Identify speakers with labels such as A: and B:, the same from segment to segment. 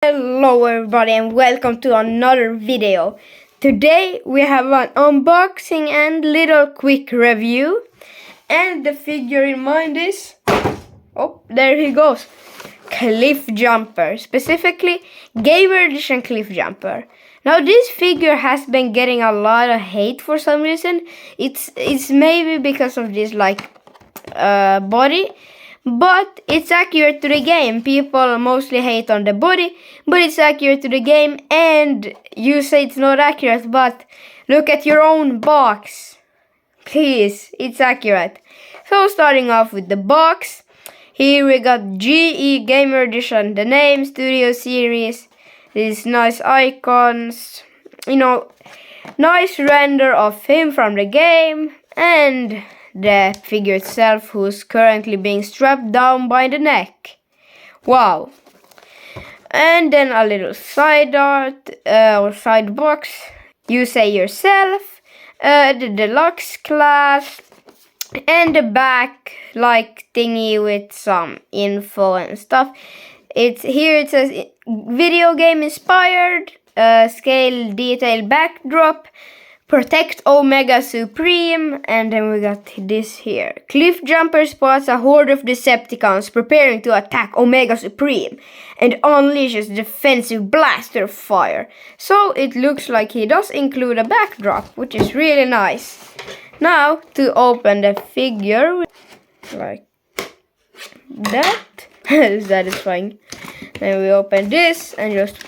A: Hello everybody and welcome to another video. Today we have an unboxing and little quick review. And the figure in mind is... oh, there he goes. Cliffjumper. Specifically, Gamer Edition Cliffjumper. Now this figure has been getting a lot of hate for some reason. It's maybe because of this body. But it's accurate to the game. People mostly hate on the body, but it's accurate to the game. And you say it's not accurate, but look at your own box. Please, it's accurate. So starting off with the box, here we got GE Gamer Edition, the name, Studio Series, these nice icons, nice render of him from the game, and the figure itself, who's currently being strapped down by the neck. Wow. And then a little side art, or side box, you say yourself, the deluxe class, and the back like thingy with some info and stuff. It says video game inspired, scale detail backdrop, protect Omega Supreme, and then we got this here. Cliffjumper spots a horde of Decepticons preparing to attack Omega Supreme and unleashes defensive blaster fire. So it looks like he does include a backdrop, which is really nice. Now to open the figure, like that. It's satisfying. Then we open this and just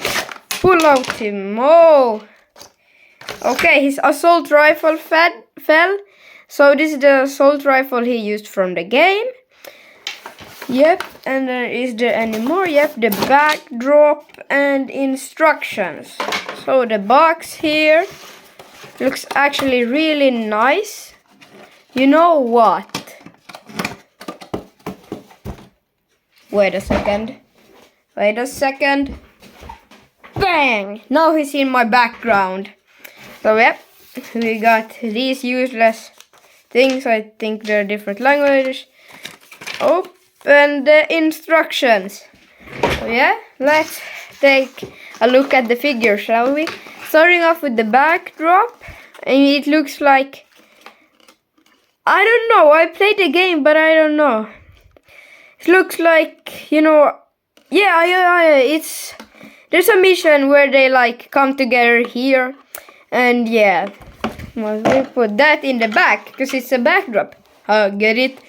A: pull out him. Oh! Okay, his assault rifle fell. So this is the assault rifle he used from the game. Yep, and then is there any more? Yep, the backdrop and instructions. So the box here looks actually really nice. You know what? Wait a second. Bang! Now he's in my background. So yep, we got these useless things. I think they're different languages. Open the instructions. So yeah, let's take a look at the figure, shall we? Starting off with the backdrop, and it looks like, I don't know, I played the game, but I don't know. It looks like, it's, there's a mission where they come together here. And yeah, we put that in the back because it's a backdrop. Get it?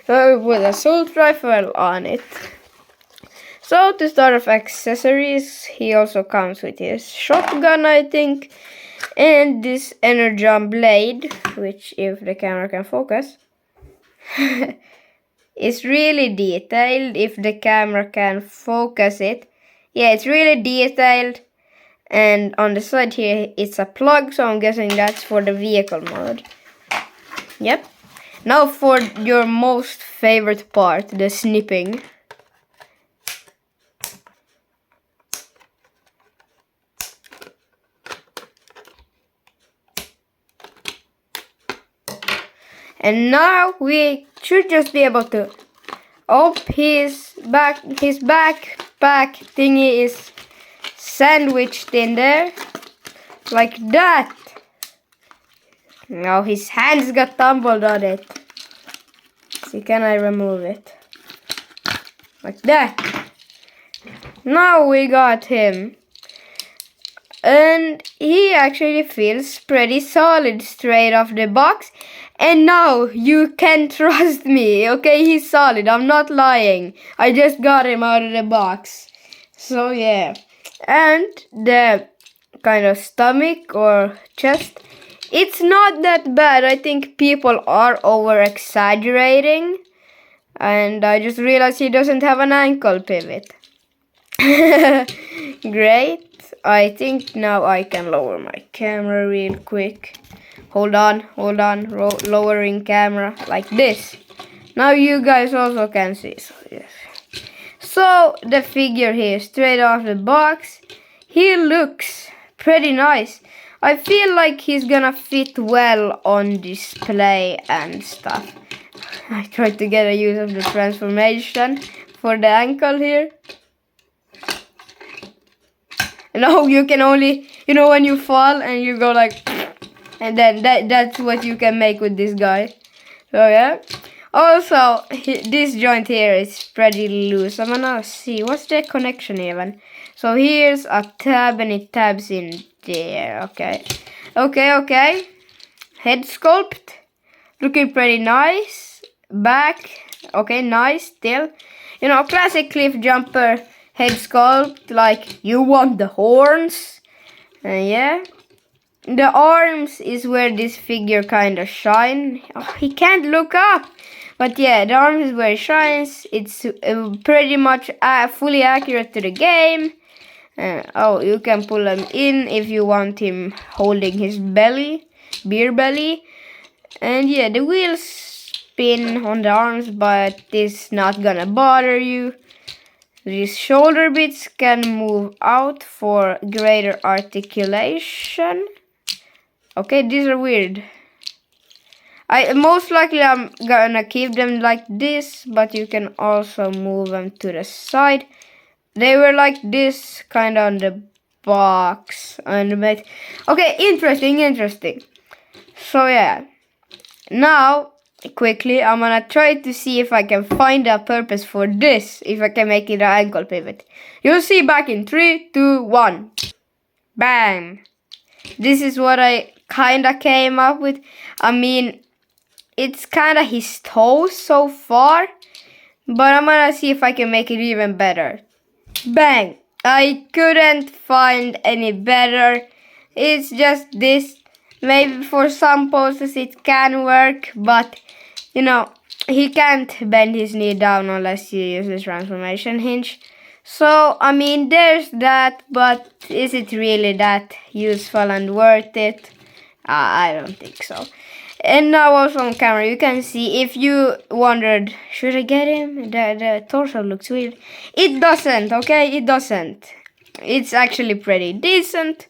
A: So we put a assault rifle on it. So to start off accessories, he also comes with his shotgun, I think, and this energon blade, which, if the camera can focus, is really detailed. If the camera can focus it, yeah, it's really detailed. And on the side here, it's a plug, so I'm guessing that's for the vehicle mode. Yep. Now for your most favorite part, the snipping. And now we should just be able to... oh, his backpack thingy is sandwiched in there, like that. Now his hands got tumbled on it. See, can I remove it? Like that. Now we got him. And he actually feels pretty solid straight off the box. And now you can trust me, okay? He's solid, I'm not lying. I just got him out of the box. So yeah. And the kind of stomach or chest, it's not that bad. I think people are over exaggerating. And I just realized he doesn't have an ankle pivot. Great. I think now I can lower my camera real quick. Hold on. Lowering camera like this. Now you guys also can see. So yes. So the figure here, straight off the box, he looks pretty nice. I feel like he's gonna fit well on display and stuff. I tried to get a use of the transformation for the ankle here. No, you can only, when you fall and you go like, and then that's what you can make with this guy. So yeah. Also, this joint here is pretty loose. I'm gonna see, what's the connection even? So here's a tab and it tabs in there. Okay. Head sculpt, looking pretty nice. Back, okay, nice still. Classic cliff jumper head sculpt, like you want the horns. Yeah. The arms is where this figure kind of shine. Oh, he can't look up. But yeah, the arms is where it shines. It's pretty much fully accurate to the game. You can pull him in if you want him holding his belly, beer belly. And yeah, the wheels spin on the arms, but it's not gonna bother you. These shoulder bits can move out for greater articulation. Okay, these are weird. Most likely I'm gonna keep them like this, but you can also move them to the side. They were like this, kind of on the box. Okay, interesting. So yeah, now quickly I'm gonna try to see if I can find a purpose for this, if I can make it an ankle pivot. You'll see back in 3, 2, 1. Bang! This is what I kinda came up with. I mean, it's kinda his toes so far, but I'm gonna see if I can make it even better. Bang! I couldn't find any better. It's just this. Maybe for some poses it can work, but he can't bend his knee down unless you use the transformation hinge. So, I mean, there's that, but is it really that useful and worth it? I don't think so. And now also on camera, you can see, if you wondered, should I get him? The torso looks weird. It doesn't, okay? It doesn't. It's actually pretty decent.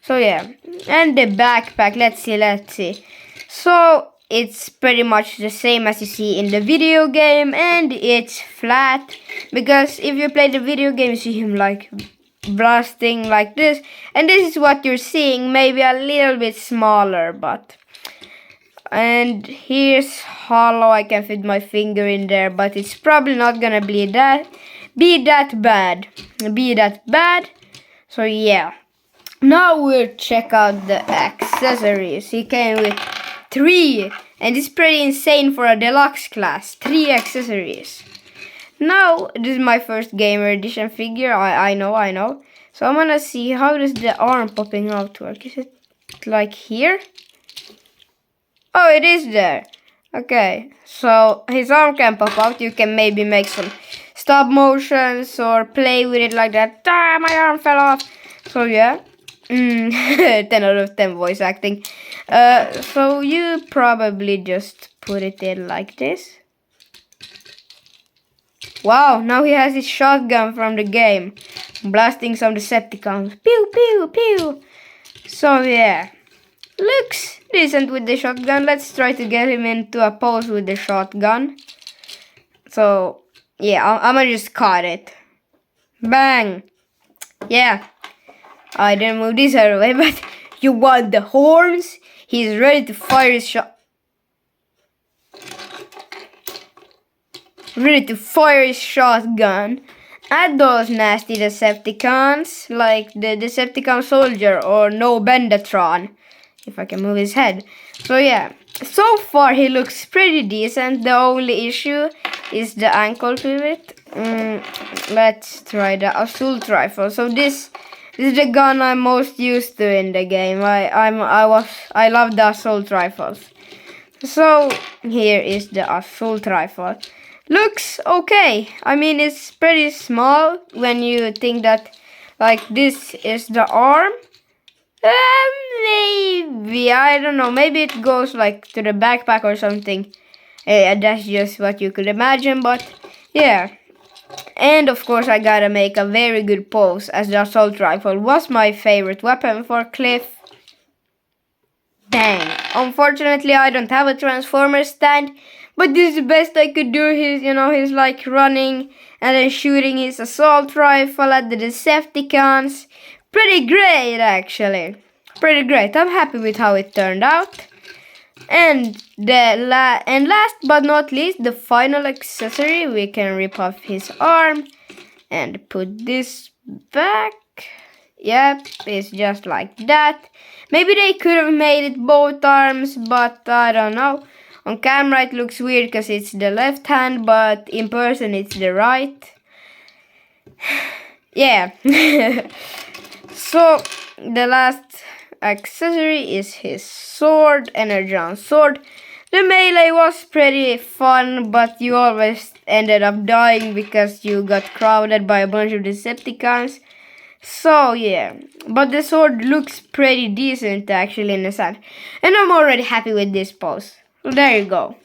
A: So yeah, and the backpack, let's see. So, it's pretty much the same as you see in the video game, and it's flat, because if you play the video game, you see him like blasting like this, and this is what you're seeing, maybe a little bit smaller, but... And here's hollow, I can fit my finger in there, but it's probably not gonna be that bad. So yeah. Now we'll check out the accessories. He came with 3, and it's pretty insane for a deluxe class. 3 accessories. Now, this is my first gamer edition figure, I know. So I'm gonna see, how does the arm popping out work? Is it like here? Oh, it is there. Okay, so his arm can pop out. You can maybe make some stop motions or play with it like that. Ah, my arm fell off. So yeah. 10 out of 10 voice acting. So you probably just put it in like this. Wow, now he has his shotgun from the game, blasting some Decepticons. Pew, pew, pew. So yeah, looks decent with the shotgun. Let's try to get him into a pose with the shotgun. So yeah, I'm gonna just cut it. Bang. Yeah. I didn't move this out of the way, but you want the horns? He's ready to fire his shotgun at those nasty Decepticons, like the Decepticon soldier or no Bendatron, if I can move his head. So yeah, so far he looks pretty decent. The only issue is the ankle pivot. Let's try the assault rifle. So this is the gun I'm most used to in the game. I love the assault rifles. So here is the assault rifle. Looks okay. I mean, it's pretty small when you think that like this is the arm. Maybe, I don't know, maybe it goes like to the backpack or something. That's just what you could imagine, but yeah. And of course I gotta make a very good pose, as the assault rifle was my favorite weapon for Cliff. Bang. Unfortunately I don't have a transformer stand, but this is the best I could do. He's like running and then shooting his assault rifle at the Decepticons. pretty great actually. Pretty great. I'm happy with how it turned out. And last but not least, the final accessory, we can rip off his arm and put this back. Yep, it's just like that. Maybe they could have made it both arms, but I don't know. On camera it looks weird because it's the left hand, but in person it's the right. Yeah. So the last accessory is his sword, Energon sword. The melee was pretty fun, but you always ended up dying because you got crowded by a bunch of Decepticons. So yeah, but the sword looks pretty decent actually in the sand. And I'm already happy with this pose. So there you go.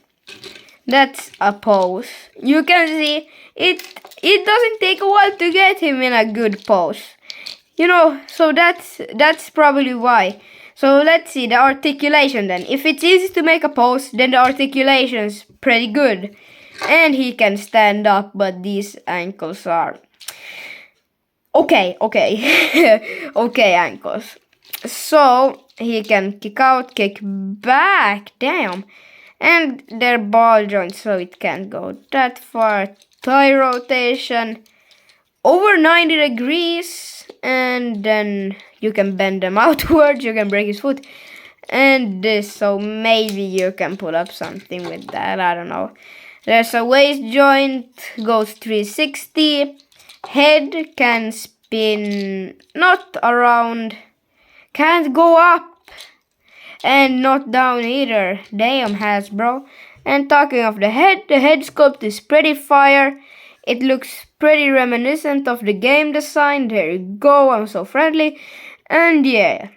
A: That's a pose. You can see it doesn't take a while to get him in a good pose. You know, so that's probably why. So let's see the articulation then. If it's easy to make a pose, then the articulation's pretty good. And he can stand up, but these ankles are okay. Okay, ankles. So he can kick out, kick back, damn. And they're ball joints, so it can't go that far. Thigh rotation over 90 degrees, and then you can bend them outwards. You can break his foot, and this, so maybe you can pull up something with that. I don't know. There's a waist joint, goes 360. Head can spin, not around, can't go up, and not down either. Damn, Hasbro. And talking of the head sculpt is pretty fire. It looks pretty reminiscent of the game design. There you go, I'm so friendly. And yeah.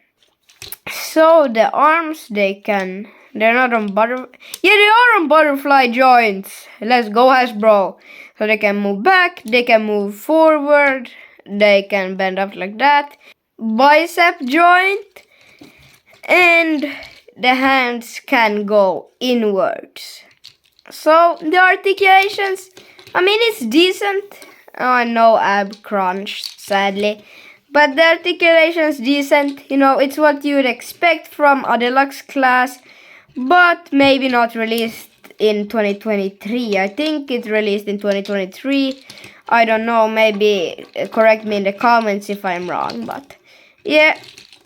A: So the arms, they're not on butterfly. Yeah, they are on butterfly joints. Let's go, Hasbro. So they can move back, they can move forward, they can bend up like that. Bicep joint. And the hands can go inwards. So the articulations, I mean, it's decent. Oh, no ab crunch, sadly. But the articulation's decent. You know, it's what you would expect from a deluxe class. But maybe not released in 2023. I think it's released in 2023. I don't know, maybe correct me in the comments if I'm wrong. But yeah,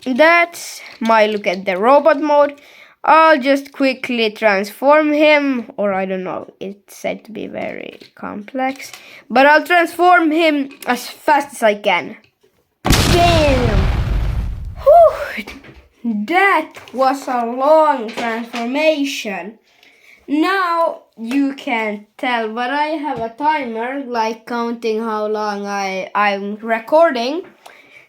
A: that's my look at the robot mode. I'll just quickly transform him, or I don't know, it's said to be very complex, but I'll transform him as fast as I can. Bam! Whew, that was a long transformation. Now you can't tell, but I have a timer, like counting how long I'm recording.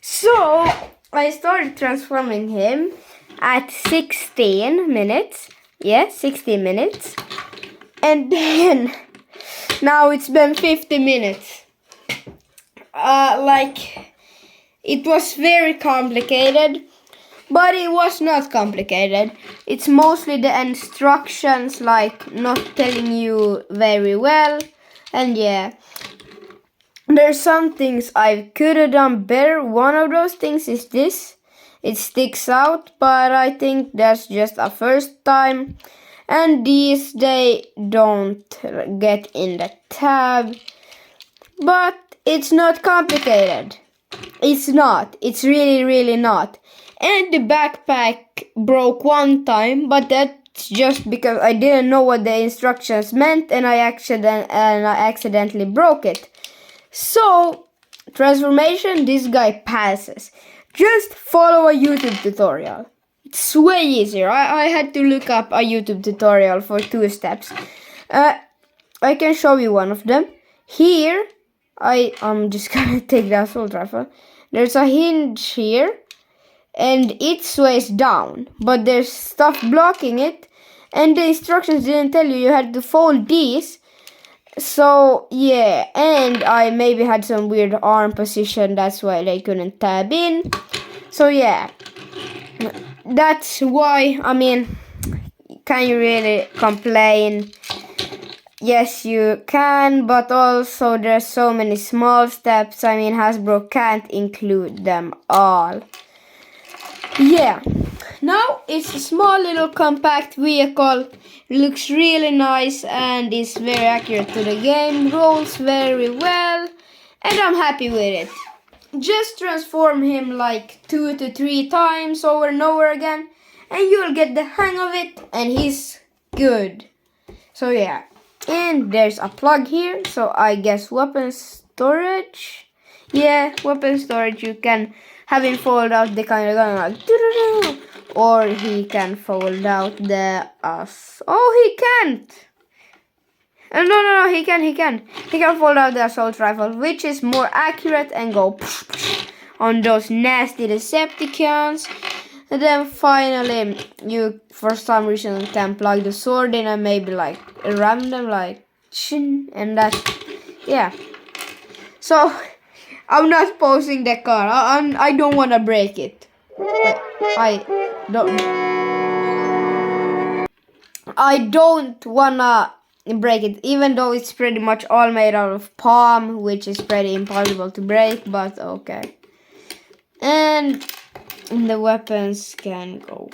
A: So I started transforming him at 16 minutes. Yeah, 16 minutes. And then now it's been 50 minutes. It was very complicated, but it was not complicated. It's mostly the instructions, like not telling you very well. And yeah, there's some things I could have done better. One of those things is this. It sticks out, but I think that's just a first time. And these, they don't get in the tab. But it's not complicated. It's not. It's really, really not. And the backpack broke one time, but that's just because I didn't know what the instructions meant, and I accidentally broke it. So, transformation, this guy passes. Just follow a YouTube tutorial. It's way easier. I had to look up a YouTube tutorial for 2 steps. I can show you one of them. Here, I'm just gonna take the assault rifle. There's a hinge here, and it sways down, but there's stuff blocking it, and the instructions didn't tell you had to fold these. So yeah, and I maybe had some weird arm position, that's why they couldn't tab in. So yeah, that's why, I mean, can you really complain? yes, you can, but also there's so many small steps. I mean, Hasbro can't include them all. Yeah, now it's a small little compact vehicle. Looks really nice and is very accurate to the game. Rolls very well, and I'm happy with it. Just transform him like 2 to 3 times over and over again, and you'll get the hang of it, and he's good. So yeah, and there's a plug here, so I guess weapon storage. Yeah, weapon storage. You can have him fold out the kind of gun like doo-doo-doo, or he can fold out the oh, he can't. No, he can. He can fold out the assault rifle, which is more accurate and go on those nasty Decepticons. And then finally, you for some reason can plug the sword in and maybe like ram them like chin, and that, yeah. So I'm not posing the car. I don't want to break it. I don't wanna break it, even though it's pretty much all made out of palm, which is pretty impossible to break, but okay. And the weapons can go.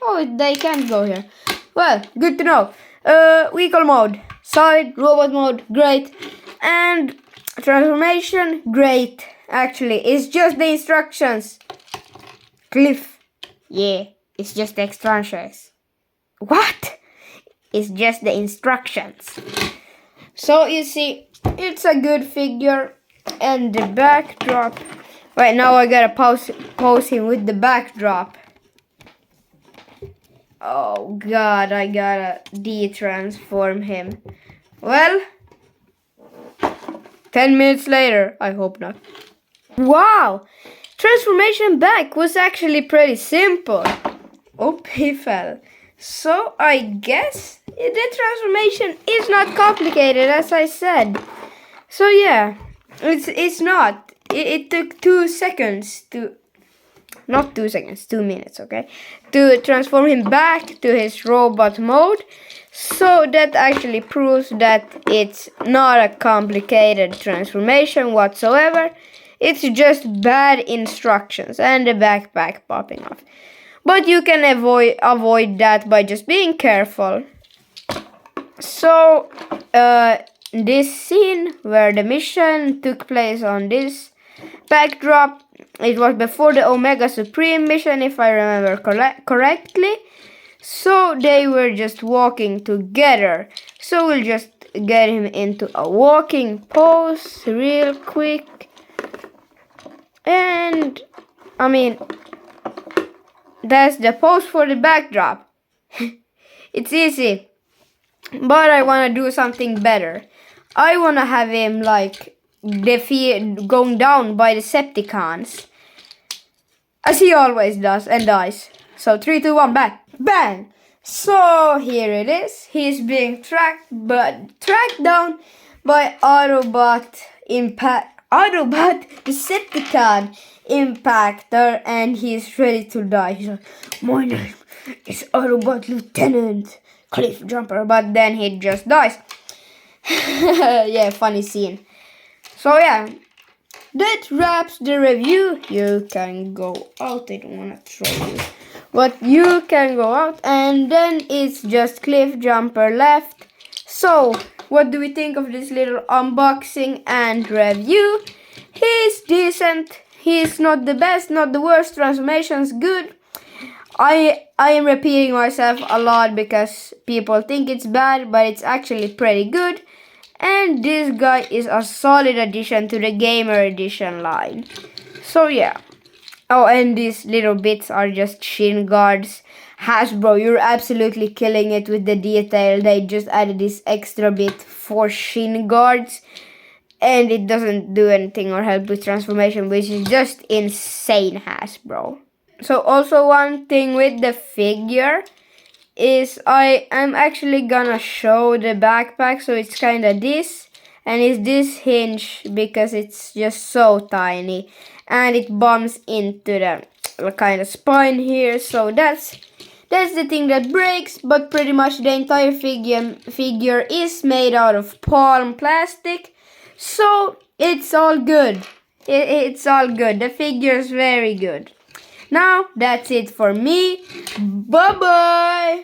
A: Oh, they can't go here. Well, good to know. Vehicle mode, solid. Robot mode, great. And transformation, great. Actually, it's just the instructions. Cliff, yeah, it's just the instructions. What? It's just the instructions. So you see, it's a good figure, and the backdrop. Right now I gotta pose him with the backdrop. Oh god, I gotta de-transform him. Well, 10 minutes later, I hope not. Wow! Transformation back was actually pretty simple. Oh, he fell. So I guess the transformation is not complicated, as I said. So yeah, it's not. It took 2 seconds to, not 2 seconds, 2 minutes, okay, to transform him back to his robot mode. So that actually proves that it's not a complicated transformation whatsoever. It's just bad instructions and the backpack popping off. But you can avoid that by just being careful. So this scene where the mission took place on this backdrop, it was before the Omega Supreme mission, if I remember correctly. So they were just walking together. So we'll just get him into a walking pose real quick. And I mean, that's the pose for the backdrop. It's easy. But I want to do something better. I want to have him like going down by the Decepticons, as he always does and dies. So 3, 2, 1, back, bang! So here it is. He's being tracked down by Autobot Decepticon Impactor, and he's ready to die. He's like, my name is Autobot Lieutenant Cliffjumper, but then he just dies. Yeah, funny scene. So yeah, that wraps the review. You can go out. I don't want to throw you, but you can go out, and then it's just Cliffjumper left. So what do we think of this little unboxing and review? He's decent. He's not the best, not the worst. Transformation's good. I am repeating myself a lot because people think it's bad, but it's actually pretty good. And this guy is a solid addition to the Gamer Edition line. So yeah. Oh, and these little bits are just shin guards. Hasbro, you're absolutely killing it with the detail. They just added this extra bit for shin guards, and it doesn't do anything or help with transformation, which is just insane, Hasbro. So also one thing with the figure is I am actually gonna show the backpack. So it's kind of this, and it's this hinge because it's just so tiny, and it bumps into the kind of spine here. So that's That's the thing that breaks, but pretty much the entire figure is made out of palm plastic, so it's all good. It's all good. The figure is very good. Now, that's it for me. Bye-bye!